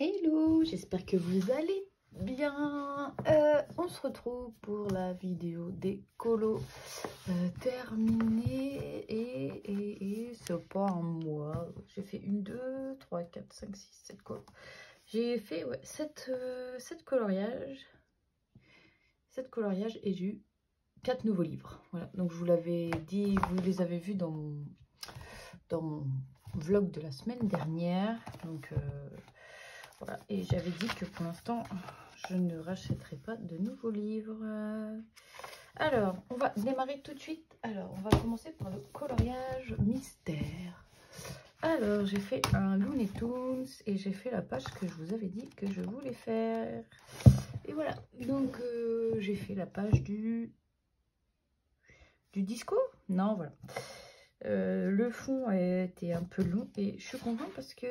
Hello, j'espère que vous allez bien. On se retrouve pour la vidéo des colos terminée et c'est pas un mois. J'ai fait 1, 2, 3, 4, 5, 6, 7 colos. J'ai fait 7 coloriages. 7 coloriages et j'ai eu 4 nouveaux livres. Voilà, donc je vous l'avais dit, vous les avez vus dans mon vlog de la semaine dernière. Donc voilà, et j'avais dit que pour l'instant, je ne rachèterai pas de nouveaux livres. Alors, on va démarrer tout de suite. Alors, on va commencer par le coloriage mystère. Alors, j'ai fait un Looney Tunes et j'ai fait la page que je vous avais dit que je voulais faire. Et voilà, donc j'ai fait la page du disco. Non, voilà. Le fond a été un peu long et je suis contente parce que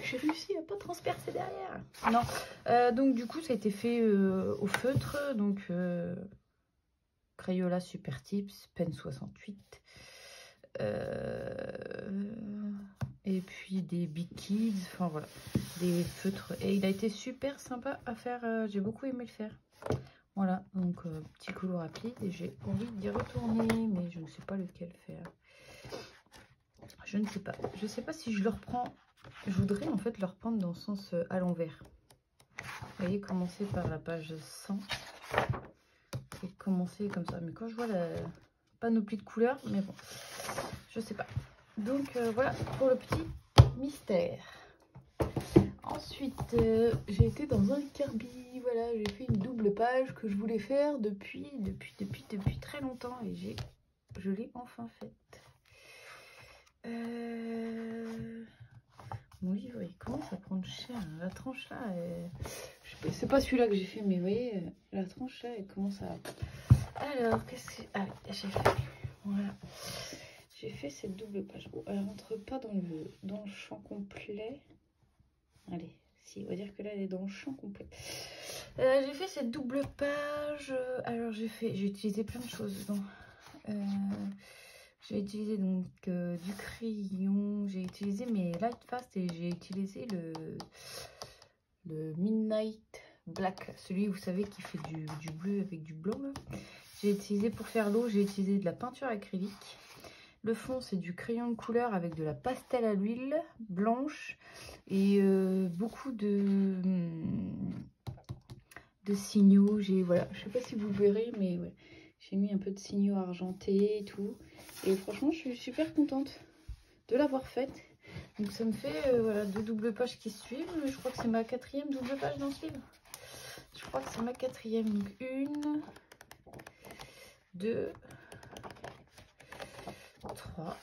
j'ai réussi à pas transpercer derrière. Non, donc du coup ça a été fait au feutre, donc Crayola Super Tips, Pen 68, et puis des Big Kids, enfin voilà, des feutres. Et il a été super sympa à faire, j'ai beaucoup aimé le faire. Voilà, donc petit colo rapide et j'ai envie d'y retourner, mais je ne sais pas lequel faire. Je ne sais pas. Je ne sais pas si je le reprends. Je voudrais en fait le reprendre dans le sens à l'envers. Vous voyez, commencer par la page 100 et commencer comme ça. Mais quand je vois la panoplie de couleurs, mais bon, je sais pas. Donc voilà pour le petit mystère. Ensuite, j'ai été dans un Kirby. Voilà, j'ai fait une double page que je voulais faire depuis très longtemps et je l'ai enfin faite. Mon livre il commence à prendre cher. La tranche là, c'est pas celui-là que j'ai fait, mais vous voyez, la tranche là, elle commence à. Alors, qu'est-ce que. Ah, j'ai fait. Voilà. J'ai fait cette double page. Bon, elle rentre pas dans le champ complet. Allez, si, on va dire que là, elle est dans le champ complet. J'ai fait cette double page. Alors, j'ai utilisé plein de choses dedans. J'ai utilisé donc du crayon, j'ai utilisé mes Light Fast et j'ai utilisé le Midnight Black, celui vous savez qui fait du bleu avec du blanc. J'ai utilisé pour faire l'eau, j'ai utilisé de la peinture acrylique. Le fond c'est du crayon de couleur avec de la pastel à l'huile blanche et beaucoup de signaux. Voilà, je sais pas si vous verrez, mais ouais, j'ai mis un peu de signaux argentés et tout. Et franchement, je suis super contente de l'avoir faite. Donc ça me fait voilà, 2 doubles pages qui suivent. Je crois que c'est ma 4e double page dans ce livre. Je crois que c'est ma 4e. Donc 1, 2, 3,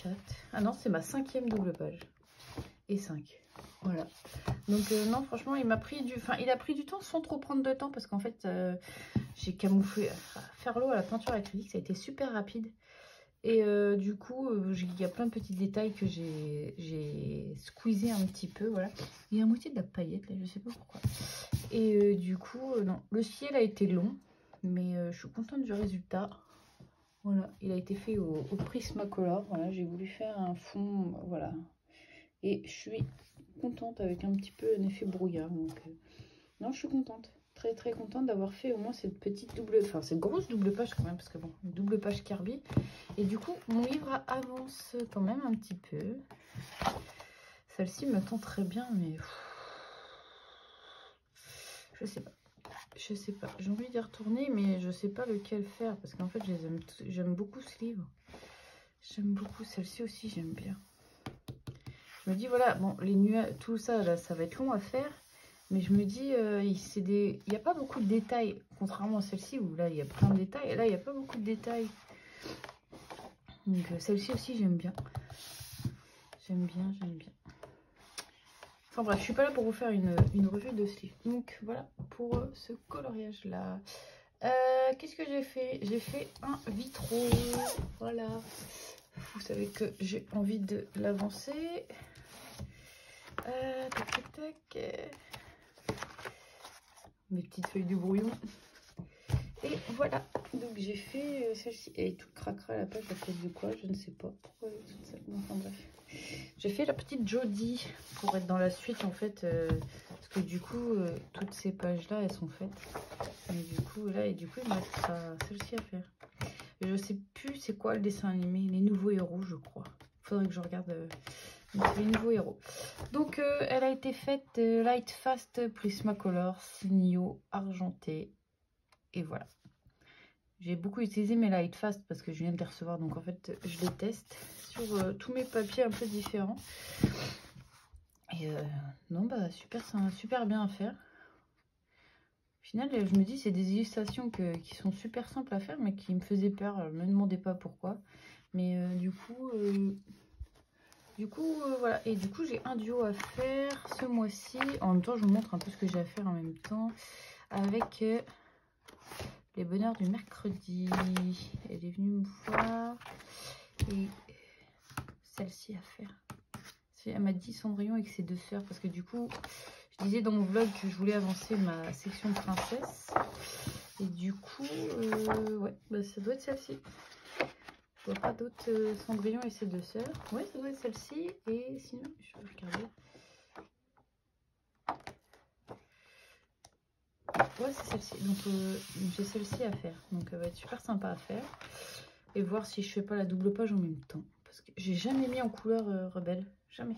4. Ah non, c'est ma 5e double page. Et 5. Voilà. Donc non, franchement, il a pris du temps sans trop prendre de temps parce qu'en fait, j'ai camouflé. Faire l'eau à la peinture acrylique, ça a été super rapide. Et du coup, il y a plein de petits détails que j'ai squeezé un petit peu, voilà. Il y a à moitié de la paillette, là, je sais pas pourquoi. Et du coup, non, le ciel a été long, mais je suis contente du résultat. Voilà, il a été fait au Prismacolor, voilà, j'ai voulu faire un fond, voilà. Et je suis contente avec un petit peu un effet brouillard, donc non, je suis contente. Très très contente d'avoir fait au moins cette petite cette grosse double page quand même, parce que bon, une double page Kirby. Et du coup, mon livre avance quand même un petit peu. Celle-ci me tend très bien, mais je sais pas. Je sais pas. J'ai envie d'y retourner, mais je sais pas lequel faire, parce qu'en fait, j'aime beaucoup ce livre. J'aime beaucoup celle-ci aussi, j'aime bien. Je me dis, voilà, bon, les nuages, tout ça, là, ça va être long à faire. Mais je me dis, il n'y a pas beaucoup de détails, contrairement à celle-ci où là, il y a plein de détails. Et là, il n'y a pas beaucoup de détails. Donc, celle-ci aussi, j'aime bien. J'aime bien, j'aime bien. Enfin bref, je suis pas là pour vous faire une revue de ce livre. Donc, voilà pour ce coloriage-là. Qu'est-ce que j'ai fait? J'ai fait un vitraux. Voilà. Vous savez que j'ai envie de l'avancer. Tac, tac, tac. Mes petites feuilles de brouillon. Et voilà, donc j'ai fait celle-ci. Elle est toute cracra la page à cause de quoi? Je ne sais pas. Pourquoi elle est toute sale. Enfin bref, J'ai fait la petite Jodie pour être dans la suite en fait. Parce que du coup, toutes ces pages-là, elles sont faites. Et du coup, là, il me reste celle-ci à faire. Et je sais plus c'est quoi le dessin animé. Les nouveaux héros, je crois. Faudrait que je regarde les nouveaux héros. Donc, elle a été faite Light Fast Prismacolor, Signo argenté. Et voilà. J'ai beaucoup utilisé mes Light Fast parce que je viens de les recevoir. Donc, en fait, je les teste sur tous mes papiers un peu différents. Et non, bah, super bien à faire. Au final, je me dis, c'est des illustrations qui sont super simples à faire, mais qui me faisaient peur. Ne me demandez pas pourquoi. Mais du coup, voilà. Et du coup, j'ai un duo à faire ce mois-ci. En même temps, je vous montre un peu ce que j'ai à faire en même temps. Avec les bonheurs du mercredi. Elle est venue me voir. Et celle-ci à faire. Elle m'a dit Cendrillon avec ses deux sœurs. Parce que du coup, je disais dans mon vlog que je voulais avancer ma section princesse. Et du coup, ouais, bah, ça doit être celle-ci. Je vois pas d'autres Cendrillon et ses deux sœurs. Ouais, ça doit être celle-ci. Et sinon, je vais regarder. Ouais, c'est celle-ci. Donc, j'ai celle-ci à faire. Donc, elle va être super sympa à faire. Et voir si je fais pas la double page en même temps. Parce que j'ai jamais mis en couleur rebelle. Jamais.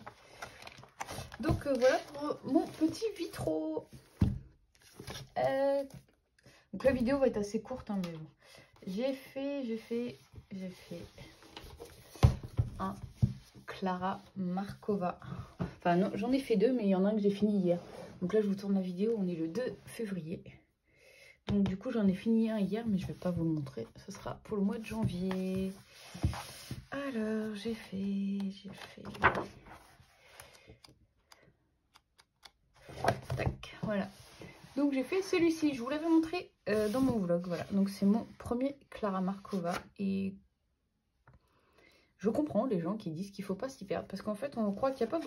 Donc, voilà pour mon petit vitro. Donc, la vidéo va être assez courte, hein, mais bon. J'ai fait un Clara Markova. Enfin, non, j'en ai fait deux, mais il y en a un que j'ai fini hier. Donc là, je vous tourne la vidéo, on est le 2 février. Donc du coup, j'en ai fini un hier, mais je vais pas vous le montrer. Ce sera pour le mois de janvier. Alors, j'ai fait... Tac, voilà. Donc j'ai fait celui-ci, je vous l'avais montré dans mon vlog, voilà. Donc c'est mon premier Clara Markova et je comprends les gens qui disent qu'il faut pas s'y perdre parce qu'en fait on croit qu'il n'y a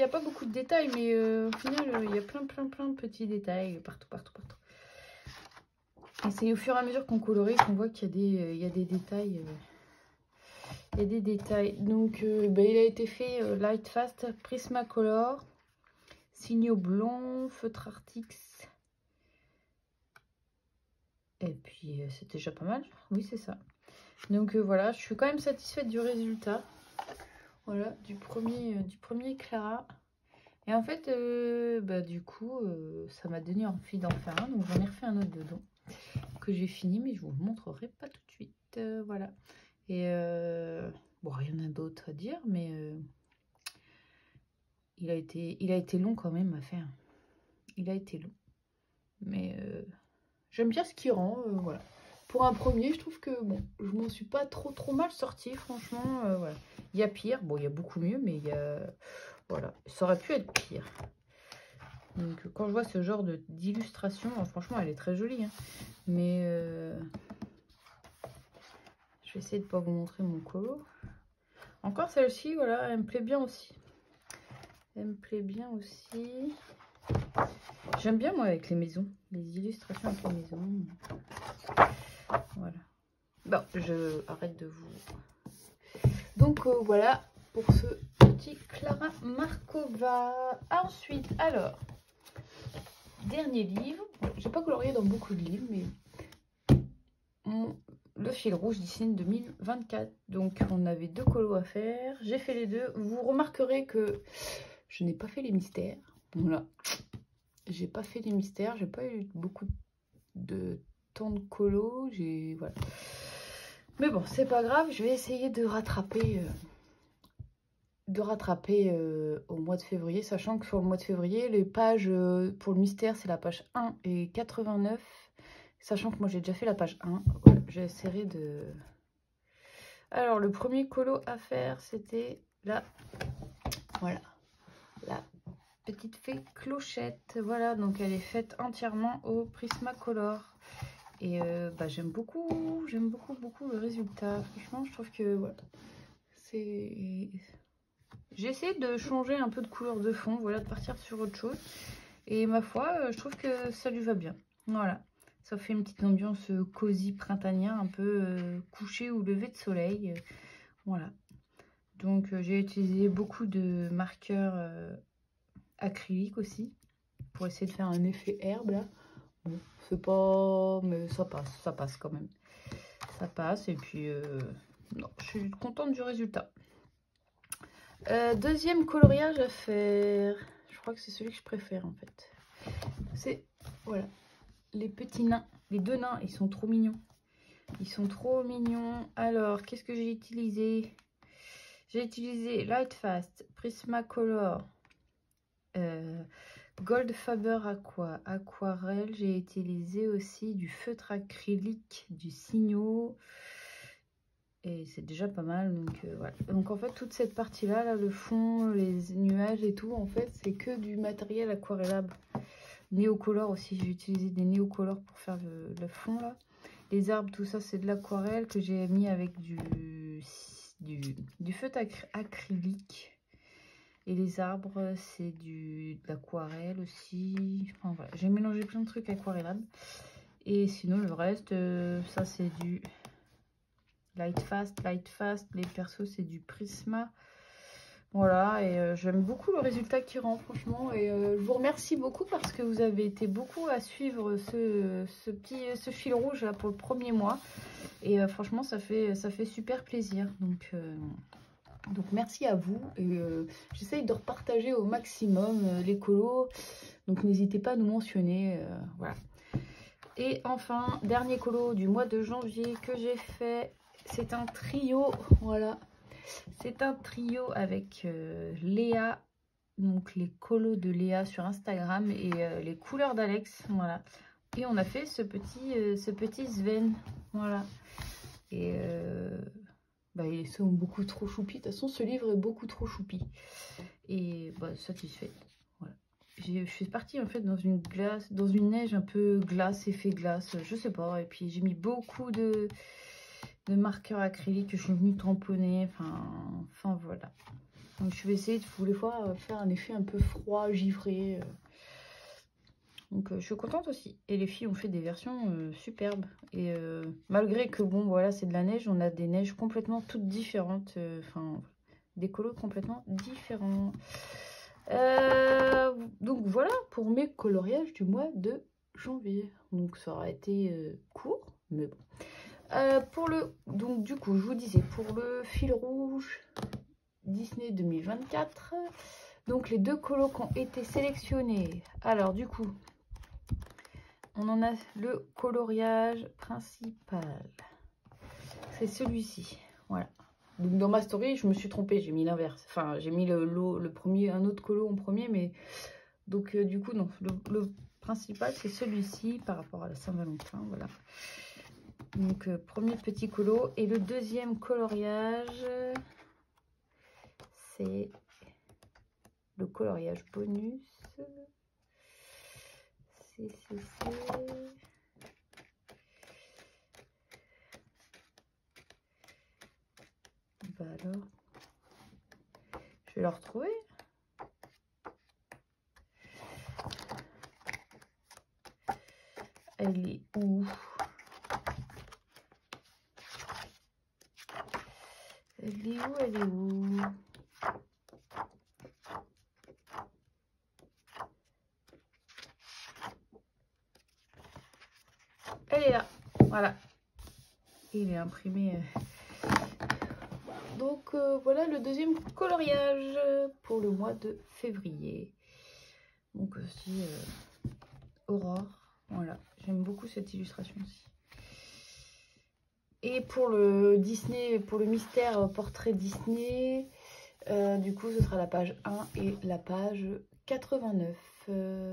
pas beaucoup de détails, mais au final il y a plein de petits détails partout. Et c'est au fur et à mesure qu'on colorie qu'on voit qu'il y a des détails. Il y a des détails. Donc il a été fait Light Fast Prismacolor, Signo Blanc, Feutre Artix. Et puis c'était déjà pas mal. Oui, c'est ça. Donc voilà, je suis quand même satisfaite du résultat. Voilà, du premier Clara. Et en fait, du coup, ça m'a donné envie d'en faire un. Donc j'en ai refait un autre dedans que j'ai fini, mais je vous le montrerai pas tout de suite. Voilà. Et bon, rien d'autre à dire, mais il a été long quand même à faire. Il a été long. Mais j'aime bien ce qu'il rend, voilà. Pour un premier, je trouve que bon, je m'en suis pas trop mal sortie, franchement. Voilà. Il y a pire, bon, il y a beaucoup mieux, mais il y a... Voilà, ça aurait pu être pire. Donc, quand je vois ce genre d'illustration, franchement, elle est très jolie. Hein. Mais je vais essayer de ne pas vous montrer mon colo. Encore celle-ci, voilà, elle me plaît bien aussi. Elle me plaît bien aussi. J'aime bien, moi, avec les maisons. Les illustrations avec les maisons. Voilà. Bon, je arrête de vous... Donc, voilà pour ce petit Clara Markova. Ensuite, alors, dernier livre. J'ai pas colorié dans beaucoup de livres, mais le fil rouge dessine 2024. Donc, on avait 2 colos à faire. J'ai fait les deux. Vous remarquerez que je n'ai pas fait les mystères. Voilà. J'ai pas fait les mystères. J'ai pas eu beaucoup de temps de colos. Voilà. Mais bon, c'est pas grave. Je vais essayer de rattraper... au mois de février, sachant que sur le mois de février, les pages pour le mystère, c'est la page 1 et 89, sachant que moi j'ai déjà fait la page 1. Voilà, j'essaierai de... Alors, le premier colo à faire, c'était la petite fée Clochette. Voilà, donc elle est faite entièrement au Prismacolor. Et j'aime beaucoup le résultat. Franchement, je trouve que voilà, c'est... J'essaie de changer un peu de couleur de fond, voilà, de partir sur autre chose. Et ma foi, je trouve que ça lui va bien. Voilà, ça fait une petite ambiance cosy printanière, un peu coucher ou lever de soleil. Voilà. Donc j'ai utilisé beaucoup de marqueurs acryliques aussi pour essayer de faire un effet herbe là. Bon, c'est pas... mais ça passe quand même. Ça passe et puis non, je suis contente du résultat. Deuxième coloriage à faire. Je crois que c'est celui que je préfère en fait. C'est, voilà, les petits nains. Les deux nains, ils sont trop mignons. Ils sont trop mignons. Alors, qu'est-ce que j'ai utilisé? J'ai utilisé Lightfast, Prismacolor, Gold Faber Aqua, Aquarelle. J'ai utilisé aussi du feutre acrylique, du Signo. Et c'est déjà pas mal. Donc, voilà. Donc en fait, toute cette partie-là, là, le fond, les nuages et tout, en fait, c'est que du matériel aquarellable. Néocolor aussi, j'ai utilisé des néocolors pour faire le fond là. Les arbres, tout ça, c'est de l'aquarelle que j'ai mis avec du feutre acrylique. Et les arbres, c'est de l'aquarelle aussi. Enfin voilà, j'ai mélangé plein de trucs aquarellables. Et sinon, le reste, ça c'est du Lightfast. Les persos, c'est du Prisma. Voilà, et j'aime beaucoup le résultat qui rend, franchement. Et je vous remercie beaucoup parce que vous avez été beaucoup à suivre ce fil rouge là pour le premier mois. Et franchement, ça fait super plaisir. Donc merci à vous. Et j'essaye de repartager au maximum les colos. Donc n'hésitez pas à nous mentionner. Voilà. Et enfin, dernier colo du mois de janvier que j'ai fait. C'est un trio. Voilà. C'est un trio avec Léa, donc les colos de Léa sur Instagram et les couleurs d'Alex, voilà. Et on a fait ce petit Sven, voilà. Et bah, ils sont beaucoup trop choupis. De toute façon, ce livre est beaucoup trop choupi. Et bah, satisfait. Voilà. Je suis partie en fait dans une neige un peu glace, effet glace, je sais pas. Et puis j'ai mis beaucoup de marqueurs acryliques que je suis venue tamponner, enfin voilà. Donc je vais essayer de tous les fois faire un effet un peu froid, givré. Donc je suis contente aussi. Et les filles ont fait des versions superbes. Et malgré que bon voilà c'est de la neige, on a des neiges complètement toutes différentes. Enfin des colos complètement différents. Donc voilà pour mes coloriages du mois de janvier. Donc ça aura été court, mais bon. Donc du coup je vous disais pour le fil rouge Disney 2024, donc les deux colos qui ont été sélectionnés. Alors du coup on en a le coloriage principal, c'est celui-ci, voilà. Donc dans ma story je me suis trompée, j'ai mis l'inverse, enfin j'ai mis le premier, un autre colo en premier, mais donc du coup non, le principal c'est celui-ci par rapport à la Saint-Valentin, voilà. Donc, premier petit colo. Et le deuxième coloriage, c'est le coloriage bonus. Bah alors, je vais le retrouver. Elle est où? Elle est où? Elle est où? Elle est là. Voilà. Il est imprimé. Donc voilà le deuxième coloriage pour le mois de février. Donc aussi Aurore. Voilà. J'aime beaucoup cette illustration aussi. Et pour le Disney, pour le mystère portrait Disney, du coup, ce sera la page 1 et la page 89.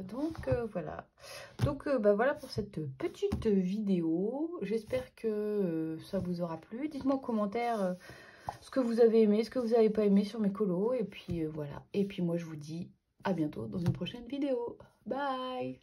Donc, voilà. Donc, bah, voilà pour cette petite vidéo. J'espère que ça vous aura plu. Dites-moi en commentaire ce que vous avez aimé, ce que vous n'avez pas aimé sur mes colos. Et puis, voilà. Et puis, moi, je vous dis à bientôt dans une prochaine vidéo. Bye!